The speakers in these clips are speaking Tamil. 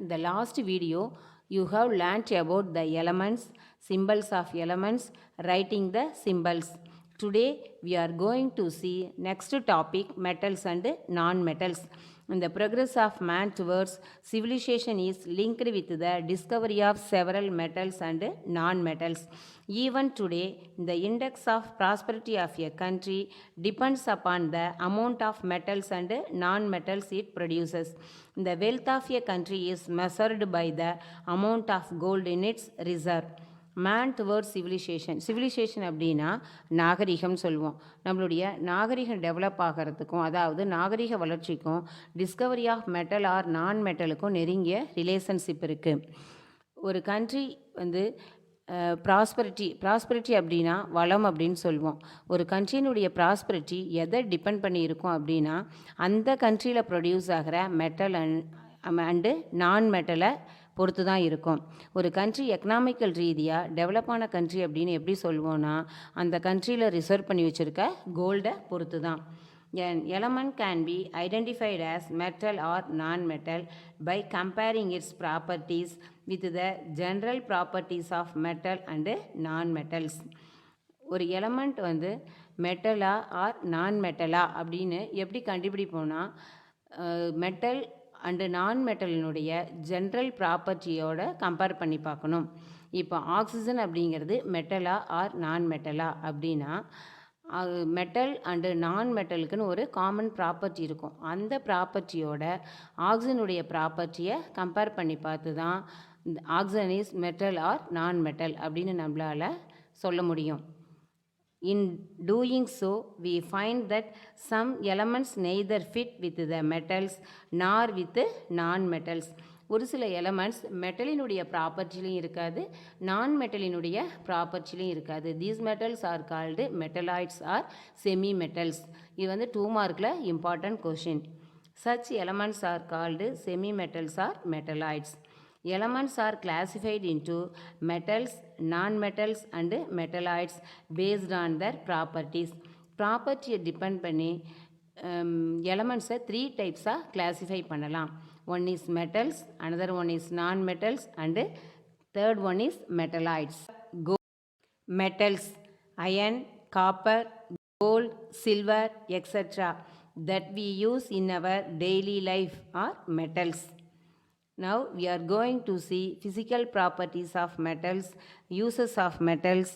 In the last video, you have learnt about the elements, symbols of elements, writing the symbols. Today, we are going to see next topic, metals and non-metals. In the progress of man towards civilization is linked with the discovery of several metals and non-metals. Even today, the index of prosperity of a country depends upon the amount of metals and non-metals it produces. The wealth of a country is measured by the amount of gold in its reserve. Man towards civilisation அப்படின்னா நாகரிகம்னு சொல்லுவோம். நம்மளுடைய நாகரிகம் டெவலப் ஆகிறதுக்கும், அதாவது நாகரிக வளர்ச்சிக்கும் டிஸ்கவரி ஆஃப் மெட்டல் ஆர் நான் மெட்டலுக்கும் நெருங்கிய ரிலேஷன்ஷிப் இருக்குது. ஒரு கண்ட்ரி ப்ராஸ்பரிட்டி அப்படின்னா வளம் அப்படின்னு சொல்லுவோம். ஒரு கண்ட்ரியினுடைய ப்ராஸ்பரிட்டி எதை டிபெண்ட் பண்ணி இருக்கும் அப்படின்னா அந்த கண்ட்ரியில் ப்ரொடியூஸ் ஆகிற மெட்டல் அண்டு நான் மெட்டலை பொறுத்து தான் இருக்கும். ஒரு கண்ட்ரி எக்கனாமிக்கல் ரீதியாக டெவலப் ஆன கண்ட்ரி அப்படின்னு எப்படி சொல்லுவோன்னா அந்த கண்ட்ரியில் ரிசர்வ் பண்ணி வச்சுருக்க கோல்டை பொறுத்து தான். An element can be identified as metal or non-metal by comparing its properties with the general properties of metal and non-metals. ஒரு எலமெண்ட் மெட்டலா ஆர் நான் மெட்டலா அப்படின்னு எப்படி கண்டுபிடிப்போம்னா மெட்டல் அண்டு நான் மெட்டலினுடைய ஜென்ரல் ப்ராப்பர்ட்டியோட கம்பேர் பண்ணி பார்க்கணும். இப்போ ஆக்சிஜன் அப்படிங்கிறது மெட்டலா ஆர் நான் மெட்டலா அப்படின்னா மெட்டல் அண்டு நான் மெட்டலுக்குன்னு ஒரு காமன் ப்ராப்பர்ட்டி இருக்கும். அந்த ப்ராப்பர்ட்டியோட ஆக்சிஜனுடைய ப்ராப்பர்ட்டியை கம்பேர் பண்ணி பார்த்து தான் ஆக்சிஜன் இஸ் மெட்டல் ஆர் நான் மெட்டல் அப்படின்னு நம்மளால் சொல்ல முடியும். In doing so, we find that some elements neither fit with the metals nor with non-metals. ஒரு சில எலமெண்ட்ஸ் மெட்டலினுடைய ப்ராப்பர்ட்டிலையும் இருக்காது, நான் மெட்டலினுடைய ப்ராப்பர்ட்டிலையும் இருக்காது. These metals are called metalloids or semi metals. இது 2 மார்க்கில் important question. Such elements are called semi metals or metalloids. Elements are classified into metals, non-metals and metalloids based on their properties. Property depend பண்ணி elements-ஐ 3 types-ஆ classify பண்ணலாம். One is metals, another one is non-metals and third one is metalloids. Metals, iron, copper, gold, silver, etc. that we use in our daily life are metals. Now we are going to see physical properties of metals, uses of metals,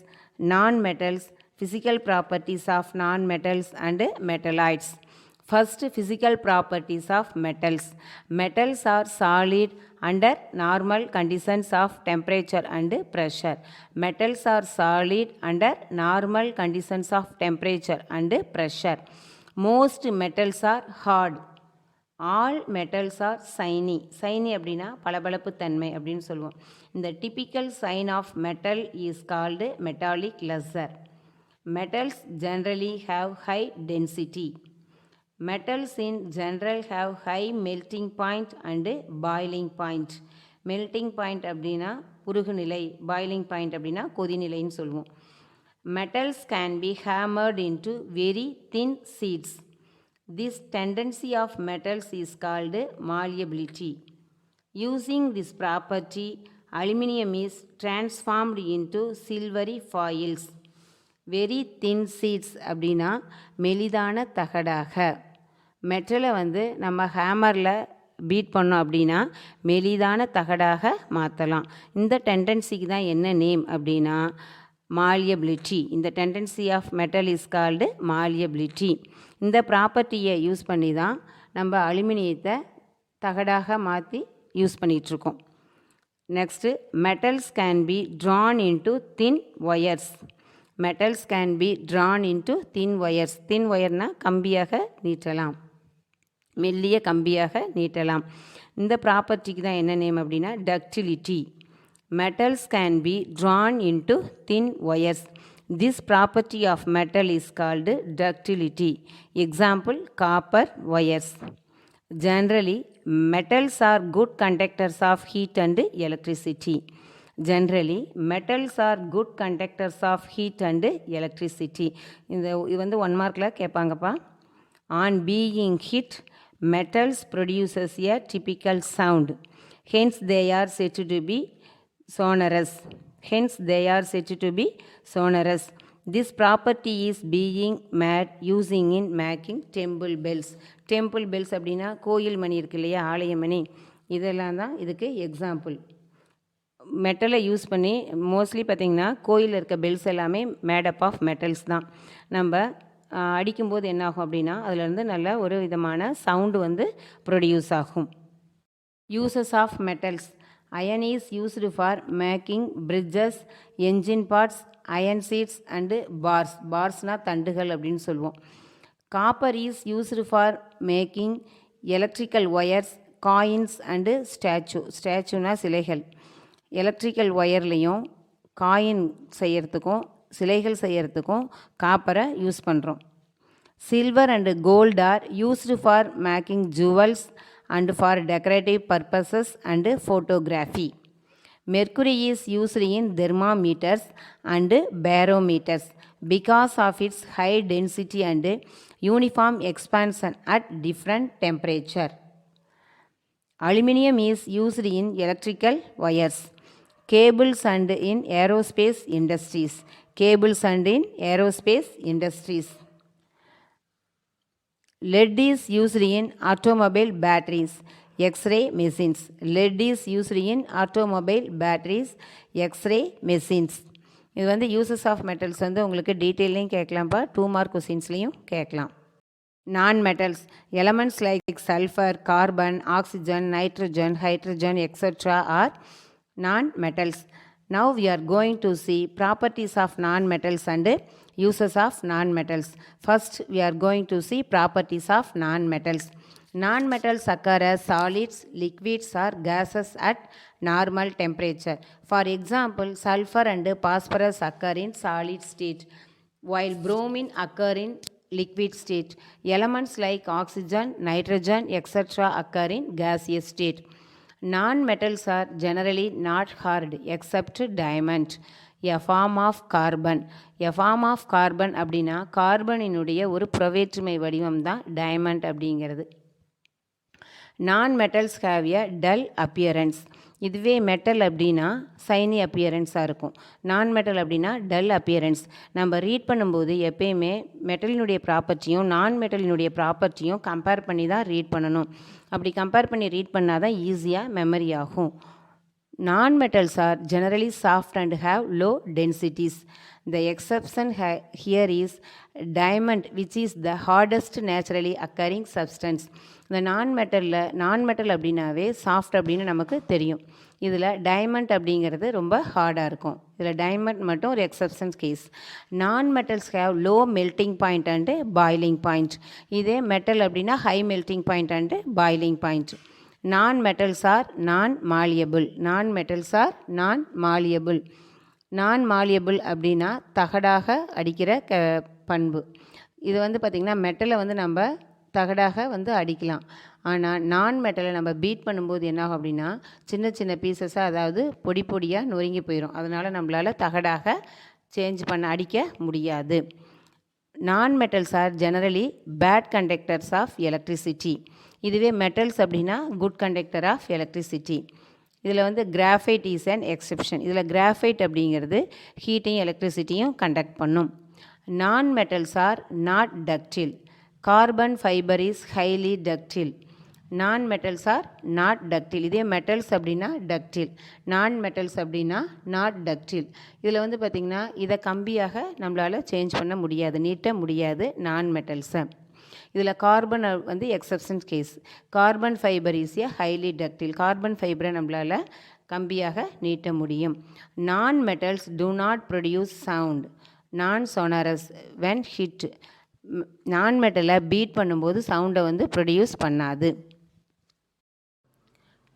non-metals, physical properties of non-metals and metalloids. First, physical properties of metals. Metals are solid under normal conditions of temperature and pressure. Metals are solid under normal conditions of temperature and pressure. Most metals are hard. All metals are shiny அப்படின்னா பளபளப்பு தன்மை அப்படின்னு சொல்லுவோம். இந்த typical shine of metal is called metallic lustre. Metals generally have high density. Metals in general have high melting point and boiling point. Melting point அப்படின்னா உருகுநிலை, பாய்லிங் பாயிண்ட் அப்படின்னா கொதிநிலைன்னு சொல்லுவோம். Metals can be hammered into very thin sheets. This tendency of metals is called malleability. Using this property, aluminum is transformed into silvery foils. Very thin sheets அப்படின்னா மெலிதான தகடாக. மெட்டலை நம்ம ஹேமரில் பீட் பண்ணோம் அப்படின்னா மெலிதான தகடாக மாற்றலாம். இந்த டெண்டன்சிக்கு தான் என்ன நேம் அப்படின்னா malleability. இந்த tendency of metal is called malleability. இந்த ப்ராப்பர்ட்டியை யூஸ் பண்ணி தான் நம்ம அலுமினியத்தை தகடாக மாற்றி யூஸ் பண்ணிகிட்ருக்கோம். Next metals can be drawn into thin wires. Metals can be drawn into thin wires. Thin ஒயர்னால் கம்பியாக நீட்டலாம், மெல்லிய கம்பியாக நீட்டலாம். இந்த ப்ராப்பர்ட்டிக்கு தான் என்ன நேம் அப்படின்னா ductility. Metals can be drawn into thin wires. This property of metal is called ductility. Example, copper wires. Generally, metals are good conductors of heat and electricity. Generally, metals are good conductors of heat and electricity. இது 1 மார்க்கில் கேட்பாங்கப்பா. On being hit, metals produces a typical sound. Hence they are said to be sonorous. Hence they are said to be sonorous. This property is being made using in making temple bells. Temple bells அப்படின்னா கோயில் மணி இருக்கு இல்லையா, ஆலய மணி, இதெல்லாம் தான் இதுக்கு எக்ஸாம்பிள். மெட்டலை யூஸ் பண்ணி மோஸ்ட்லி பார்த்திங்கன்னா கோயிலில் இருக்க பெல்ஸ் எல்லாமே மேடப் ஆஃப் மெட்டல்ஸ் தான். நம்ம அடிக்கும்போது என்ன ஆகும் அப்படின்னா அதுலேருந்து நல்ல ஒரு விதமான சவுண்டு வந்து ப்ரொடியூஸ் ஆகும். Uses of metals. Iron is used for making bridges, engine parts, iron sheets and bars. Barsனால் தண்டுகள் அப்படின்னு சொல்லுவோம். Copper is used for making electrical wires, coins and statue. ஸ்டாச்சுனா சிலைகள். எலக்ட்ரிக்கல் ஒயர்லேயும் காயின் செய்யறதுக்கும் சிலைகள் செய்யறதுக்கும் காப்பரை யூஸ் பண்ணுறோம். Silver and gold are used for making jewels and for decorative purposes and photography. Mercury is used in thermometers and barometers because of its high density and uniform expansion at different temperature. Aluminium is used in electrical wires, cables and in aerospace industries. Cables and in aerospace industries. Lead is used in automobile batteries, X-ray machines. Lead is used in automobile batteries, X-ray machines. இது வந்து யூசஸ் ஆஃப் மெட்டல்ஸ் வந்து உங்களுக்கு டீட்டெயிலையும் கேட்கலாம்ப்பா, 2 மார்க் கொஸ்டின்ஸ்லையும் கேட்கலாம். Non metals. Elements like sulphur, carbon, oxygen, nitrogen, hydrogen etcetera are non metals. Now we are going to see properties of non-metals and uses of non-metals. First we are going to see properties of non-metals. Non-metals occur as solids, liquids or gases at normal temperature. For example, sulfur and phosphorus occur in solid state, while bromine occur in liquid state. Elements like oxygen, nitrogen etc. occur in gaseous state. Non-metals are generally not hard except diamond, a form of carbon. A form of carbon அப்படின்னா கார்பனினுடைய ஒரு புறவேற்றுமை வடிவம் தான் டைமண்ட் அப்படிங்கிறது. Non-metals have a dull appearance. இதுவே மெட்டல் அப்படின்னா சைனி அப்பியரன்ஸாக இருக்கும். நான் மெட்டல் அப்படின்னா டல் அப்பியரன்ஸ். நம்ம ரீட் பண்ணும்போது எப்பயுமே மெட்டலினுடைய ப்ராப்பர்ட்டியும் நான் மெட்டலினுடைய ப்ராப்பர்ட்டியும் கம்பேர் பண்ணி தான் ரீட் பண்ணணும். அப்படி கம்பேர் பண்ணி ரீட் பண்ணால் தான் ஈஸியாக மெமரி ஆகும். Non-metals are generally soft and have low densities. The exception here is diamond, which is the hardest naturally occurring substance. இந்த நான்-மெட்டல் அப்படின்னாவே சாஃப்ட் அப்படின்னு நமக்கு தெரியும். இதில் டைமண்ட் அப்படிங்கிறது ரொம்ப ஹார்டாக இருக்கும். இதில் டைமண்ட் மட்டும் ஒரு exceptions case. Non metals have low melting point and boiling point. இதே மெட்டல் அப்படின்னா high melting point and boiling point. Non-metals are non-malleable. Non-metals are non-malleable. Non-malleable அப்படின்னா தகடாக அடிக்கிற பண்பு. இது வந்து பார்த்திங்கன்னா மெட்டலை வந்து நம்ம தகடாக வந்து அடிக்கலாம். ஆனால் நான் மெட்டலை நம்ம பீட் பண்ணும்போது என்னாகும் அப்படின்னா சின்ன சின்ன பீசஸாக, அதாவது பொடி பொடியாக நொறுங்கி போயிடும். அதனால் நம்மளால் தகடாக சேஞ்ச் பண்ண அடிக்க முடியாது. Non-metals are generally bad conductors of electricity. இதுவே மெட்டல்ஸ் அப்படின்னா குட் கண்டக்டர் ஆஃப் எலக்ட்ரிசிட்டி. இதில் வந்து கிராஃபைட் இஸ் அன் எக்ஸெப்ஷன். இதில் கிராஃபைட் அப்படிங்கிறது ஹீட்டையும் எலக்ட்ரிசிட்டியும் கண்டக்ட் பண்ணும். நான் metals are not ductile. Carbon fibre is highly ductile. நான் மெட்டல்ஸ் ஆர் நாட் டக்டில். இதே மெட்டல்ஸ் அப்படின்னா டக்டில். நான் மெட்டல்ஸ் அப்படின்னா நாட் டக்டில். இதில் வந்து பார்த்திங்கன்னா இதை கம்பியாக நம்மளால் சேஞ்ச் பண்ண முடியாது, நீட்ட முடியாது நான் மெட்டல்ஸை. இதில் கார்பன் வந்து exception case. Carbon fibre is a highly ductile. Carbon ஃபைபரை நம்மளால் கம்பியாக நீட்ட முடியும். Non metals do not produce sound, நான் sonorous when hit. நான் மெட்டலை பீட் பண்ணும்போது சவுண்டை வந்து ப்ரொடியூஸ் பண்ணாது.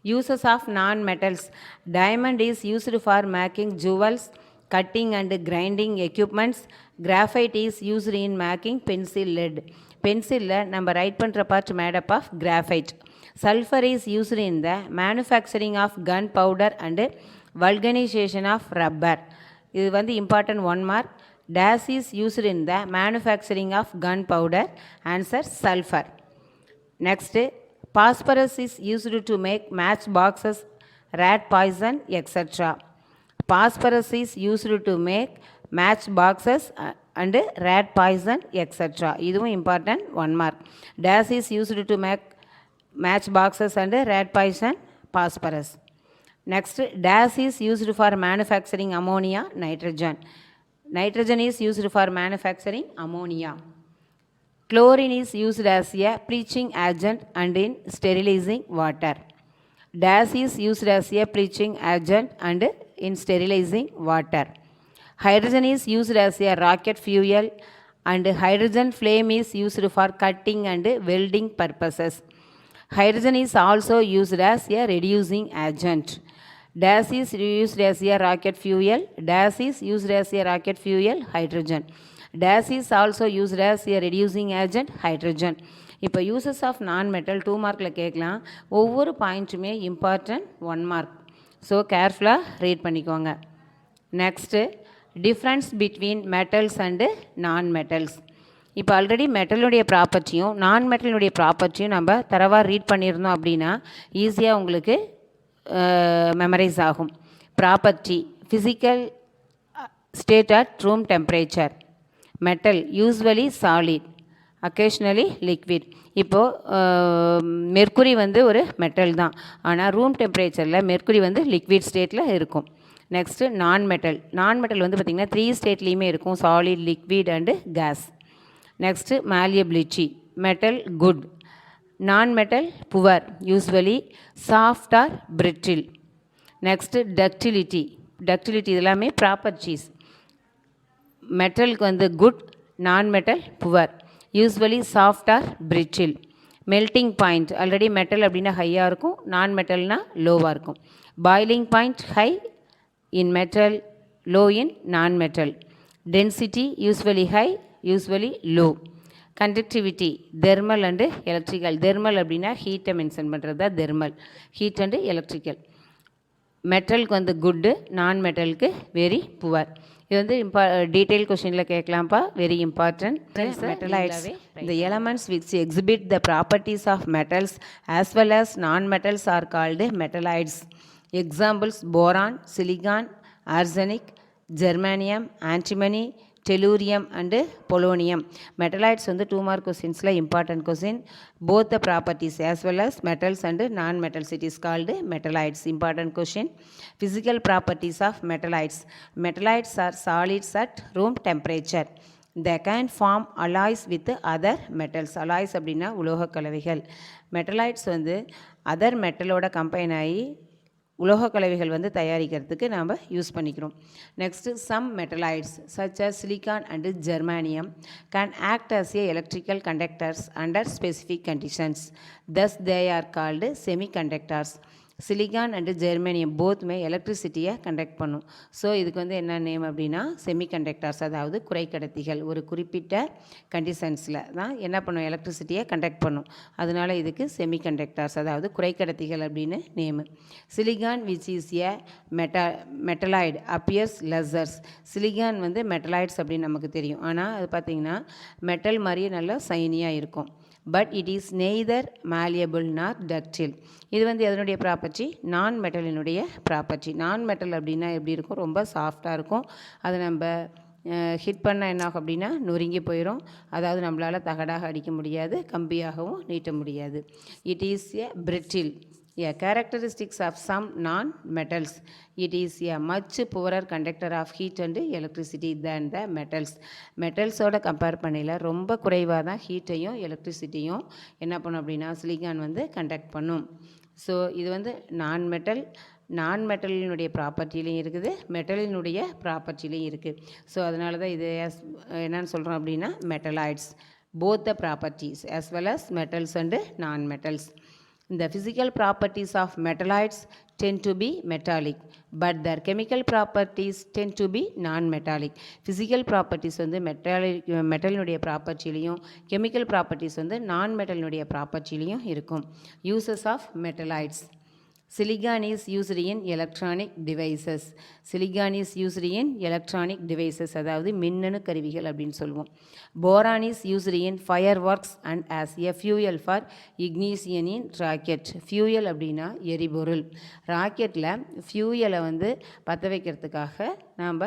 Uses of non-metals. Diamond is used for making jewels, cutting and grinding equipments. Graphite is used in making pencil lead. பென்சிலில் நம்ம ரைட் பண்ணுற part made up of graphite. Sulphur is used in the manufacturing of gun powder and vulcanisation of rubber. இது வந்து important 1 mark. This is used in the manufacturing of gun powder. Answer sulphur. Next, phosphorus is used to make match boxes rat poison, etc. Phosphorus is used to make match boxes and rat poison, etc. இதுவும் important, 1 mark. Dash is used to make match boxes and rat poison, phosphorus. Next, dash is used for manufacturing ammonia, nitrogen. Nitrogen is used for manufacturing ammonia. Chlorine is used as a bleaching agent and in sterilizing water. Dash is used as a bleaching agent and in sterilizing water. Hydrogen is used as a rocket fuel and hydrogen flame is used for cutting and welding purposes. Hydrogen is also used as a reducing agent. Dash is used as a rocket fuel. Dash is used as a rocket fuel, hydrogen. Dash is also used as a reducing agent, hydrogen. இப்போ யூசஸ் ஆஃப் நான் மெட்டல் 2 மார்க்கில் கேட்கலாம். ஒவ்வொரு பாயிண்ட்டுமே இம்பார்ட்டன்ட், 1 மார்க். ஸோ கேர்ஃபுல்லாக ரீட் பண்ணிக்கோங்க. Next, difference between metals and நான் மெட்டல்ஸ். இப்போ ஆல்ரெடி மெட்டலுடைய ப்ராப்பர்ட்டியும் நான் மெட்டலுடைய ப்ராப்பர்ட்டியும் நம்ம தரவாக ரீட் பண்ணியிருந்தோம் அப்படின்னா ஈஸியாக உங்களுக்கு மெமரைஸ் ஆகும். Property: physical stayed at room temperature. Metal usually solid, occasionally liquid. இப்போது மெர்க்குரி வந்து ஒரு மெட்டல் தான், ஆனால் ரூம் டெம்பரேச்சரில் மெர்க்குரி வந்து லிக்விட் ஸ்டேட்டில் இருக்கும். நெக்ஸ்ட்டு நான் மெட்டல். நான் மெட்டல் வந்து பார்த்திங்கன்னா 3 ஸ்டேட்லேயுமே இருக்கும்: solid, liquid and gas. Next malleability. Metal good, non metal poor, usually soft or brittle. Next ductility. Ductility இதெல்லாமே ப்ராப்பர்ட்டிஸ். மெட்டலுக்கு வந்து good, non metal poor, usually soft or brittle. Melting point. Already metal அப்படின்னா ஹையாக இருக்கும், நான் மெட்டல்னால் லோவாக இருக்கும். Boiling point high in metal, low in non metal. Density usually high, usually low. Conductivity thermal and electrical. Thermal அப்படின்னா ஹீட்டை மென்ஷன் பண்ணுறது தான் தெர்மல், ஹீட் அண்டு எலக்ட்ரிக்கல். மெட்டலுக்கு வந்து குட்டு, நான் மெட்டலுக்கு வெரி புவர். இது வந்து டீட்டெயில் கொஷினில் கேட்கலாம்ப்பா, very important. Metalloids, the elements which exhibit the properties of metals as well as non-metals are called metalloids. Examples: boron, silicon, arsenic, germanium, antimony, tellurium and polonium. Metalloids வந்து 2 mark questions important question. Both the properties as well as metals and non-metals, it is called metalloids. Important question. Physical properties of metalloids. Metalloids are solids at room temperature. They can form alloys with other metals. Alloys அப்படின்னா உலோக கலவைகள். மெட்டலாய்ட்ஸ் வந்து அதர் மெட்டலோட கம்பைன் ஆகி உலோக கலவைகள் வந்து தயாரிக்கிறதுக்கு நாம் யூஸ் பண்ணிக்கிறோம். Next, some metalloids such as silicon and germanium can act as a electrical conductors under specific conditions. Thus they are called semiconductors. Silicon and germanium போத்துமே எலக்ட்ரிசிட்டியை கண்டக்ட் பண்ணும். ஸோ இதுக்கு வந்து என்ன நேம் அப்படின்னா செமிகண்டக்டர்ஸ், அதாவது குறைக்கடத்திகள். ஒரு குறிப்பிட்ட கண்டிஷன்ஸில் தான் என்ன பண்ணும், எலக்ட்ரிசிட்டியை கண்டக்ட் பண்ணும். அதனால் இதுக்கு செமிகண்டக்டர்ஸ், அதாவது குறைக்கடத்திகள் அப்படின்னு name. Silicon which is a metalloid appears lustrous. Silicon வந்து மெட்டலாய்ட்ஸ் அப்படின்னு நமக்கு தெரியும், ஆனால் அது பார்த்திங்கன்னா மெட்டல் மாதிரியே நல்லா சைனியாக இருக்கும். But it is neither malleable nor ductile. இது வந்து எதனுடைய ப்ராப்பர்ட்டி, நான் மெட்டலினுடைய ப்ராப்பர்ட்டி. நான் மெட்டல் அப்படின்னா எப்படி இருக்கும், ரொம்ப சாஃப்டாக இருக்கும். அதை நம்ம ஹிட் பண்ணால் என்ன ஆகும் அப்படின்னா நொறுங்கி போயிடும். அதாவது நம்மளால் தகடாக அடிக்க முடியாது, கம்பியாகவும் நீட்ட முடியாது. It is a brittle. A characteristics of some non-metals. It is a much poorer conductor of heat and electricity than the metals. மெட்டல்ஸோட கம்பேர் பண்ணல ரொம்ப குறைவாக தான் ஹீட்டையும் எலக்ட்ரிசிட்டியும் என்ன பண்ணும் அப்படின்னா சிலிகான் வந்து கண்டக்ட் பண்ணும். ஸோ இது வந்து நான் மெட்டலினுடைய ப்ராப்பர்ட்டிலையும் இருக்குது, மெட்டலினுடைய ப்ராப்பர்ட்டிலையும் இருக்குது. ஸோ அதனால தான் இது என்னன்னு சொல்கிறோம் அப்படின்னா metalloids. Both the properties as well as metals and non-metals. The physical properties of metalloids tend to be metallic, but their chemical properties tend to be non-metallic. Physical properties வந்து மெட்டலினுடைய ப்ராப்பர்ட்டிலையும், கெமிக்கல் ப்ராப்பர்ட்டிஸ் வந்து நான் மெட்டலினுடைய ப்ராப்பர்ட்டிலையும் இருக்கும். Uses of metalloids. Silicon is used in electronic devices. Silicon is used in electronic devices, அதாவது மின்னணு கருவிகள் அப்படின்னு சொல்லுவோம். Boron is used in fireworks and as a fuel for ignition in rocket. Fuel அப்படின்னா எரிபொருள். ராக்கெட்டில் ஃபியூயலை பற்ற வைக்கிறதுக்காக நாம்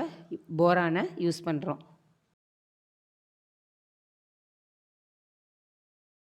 போரானை யூஸ் பண்ணுறோம்.